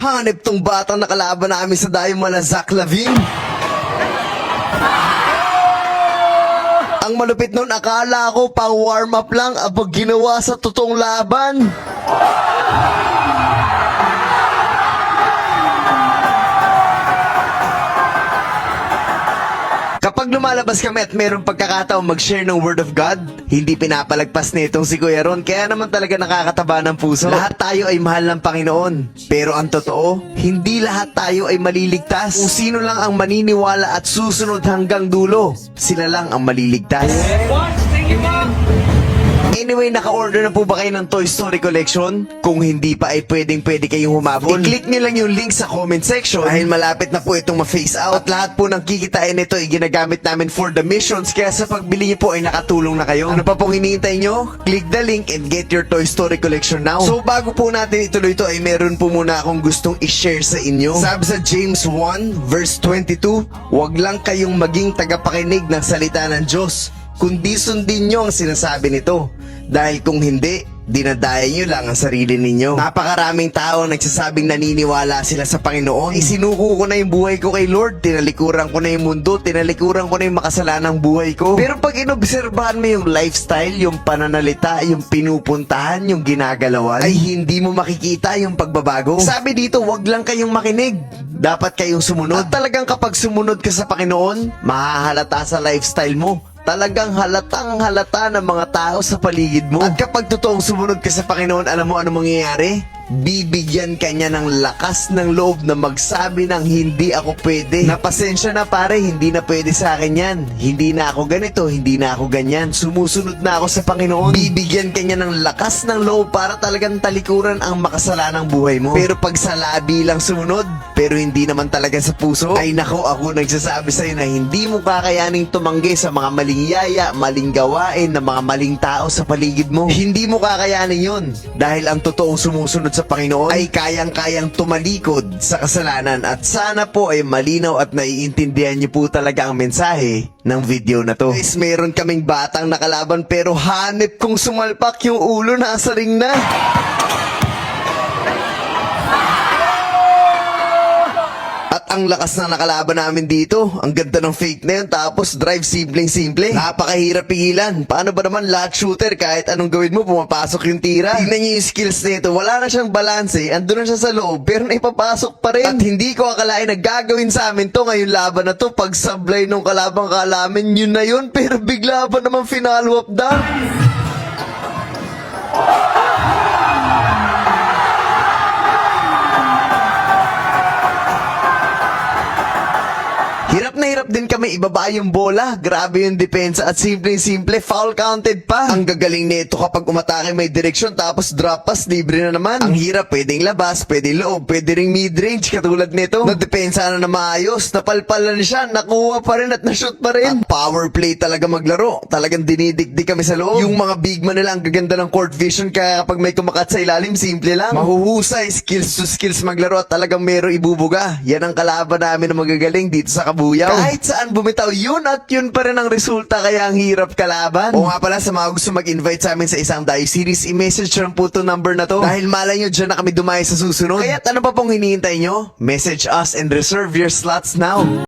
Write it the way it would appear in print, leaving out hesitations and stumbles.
Hanip tong batang nakalaban namin sa dayo Malazak Lavin. Ang malupit nun, akala ko pang warm up lang abag ginawa sa totoong laban. Kapag lumalabas kami at mayroong pagkakataong mag-share ng Word of God, hindi pinapalagpas nitong si Kuya Ron, kaya naman talaga nakakataba ng puso. Lahat tayo ay mahal ng Panginoon, pero ang totoo, hindi lahat tayo ay maliligtas. Kung sino lang ang maniniwala at susunod hanggang dulo, sila lang ang maliligtas. Anyway, naka-order na po ba kayo ng Toy Story Collection? Kung hindi pa ay pwede kayong humabol. I-click nyo lang yung link sa comment section dahil malapit na po itong ma-face out. At lahat po ng kikitain nito ay ginagamit namin for the missions, kaya sa pagbili nyo po ay nakatulong na kayo. Ano pa pong hinihintay nyo? Click the link and get your Toy Story Collection now. So bago po natin ituloy ito ay meron po muna akong gustong i-share sa inyo. Sabi sa James 1 verse 22, huwag lang kayong maging tagapakinig ng salita ng Diyos, kundi sundin nyo ang sinasabi nito. Dahil kung hindi, dinadaya nyo lang ang sarili ninyo. Napakaraming tao ang nagsasabing naniniwala sila sa Panginoon. Isinuko ko na yung buhay ko kay Lord, tinalikuran ko na yung mundo, tinalikuran ko na yung makasalanang buhay ko. Pero pag inobserbahan mo yung lifestyle, yung pananalita, yung pinupuntahan, yung ginagalawan, ay hindi mo makikita yung pagbabago. Sabi dito, wag lang kayong makinig, dapat kayong sumunod. At talagang kapag sumunod ka sa Panginoon, mahahalata sa lifestyle mo. Talagang halatang halata ng mga tao sa paligid mo. At kapag totoong sumunod ka sa Panginoon, alam mo ano mangyayari? Bibigyan ka niya ng lakas ng loob na magsabi ng hindi ako pwede. Napasensya na pare, hindi na pwede sa akin yan. Hindi na ako ganito, hindi na ako ganyan. Sumusunod na ako sa Panginoon. Bibigyan ka niya ng lakas ng loob para talagang talikuran ang makasalanang buhay mo. Pero pag sa labi lang sumunod, pero hindi naman talaga sa puso, ay nako, ako nagsasabi sa'yo na hindi mo kakayaning tumanggi sa mga maling yaya, maling gawain ng mga maling tao sa paligid mo. Hindi mo kakayanin yun. Dahil ang totoong sumusunod sa Panginoon ay kayang-kayang tumalikod sa kasalanan. At sana po ay malinaw at naiintindihan niyo po talaga ang mensahe ng video na to. Guys, meron kaming batang nakalaban pero hanip kong sumalpak yung ulo, nasa ring na. Ang lakas na nakalaban namin dito. Ang ganda ng fake na yun. Tapos drive simpleng-simple. Napakahirap pigilan. Paano ba naman lahat shooter? Kahit anong gawin mo, pumapasok yung tira. Tingnan niyo yung skills nito. Wala na siyang balanse. Andun na siya sa loob. Pero naipapasok pa rin. At hindi ko akalain na gagawin sa amin to ngayong laban na to. Pag sablay nung kalabang kalamin, yun na yun. Pero bigla pa naman final up down. Hirap na hirap din kami ibaba yung bola. Grabe yung depensa at simple-simple, foul counted pa. Ang gagaling nito kapag umatake may direksyon tapos drop pass, libre na naman. Ang hirap, pwedeng labas, pwedeng loob, pwede ring mid-range katulad nito. Nadepensa na maayos, napalpalan siya, nakuha pa rin at na-shoot pa rin. At power play talaga maglaro. Talagang dinidikdik kami sa loob. Yung mga big man nila ang gaganda ng court vision, kaya kapag may kumakat sa ilalim, simple lang. Mahuhusay, skills to skills maglaro at talagang meron ibubuga. Yan ang kalaban namin na magagaling dito sa Kabuyaw. Kahit saan bumitaw, yun at yun pa rin ang resulta, kaya ang hirap kalaban. O nga pala, sa mga gusto mag-invite sa amin sa isang Dayo series, i-message lang po itong number na to. Dahil malay nyo, dyan na kami dumayo sa susunod. Kaya't ano pa pong hinihintay nyo? Message us and reserve your slots now.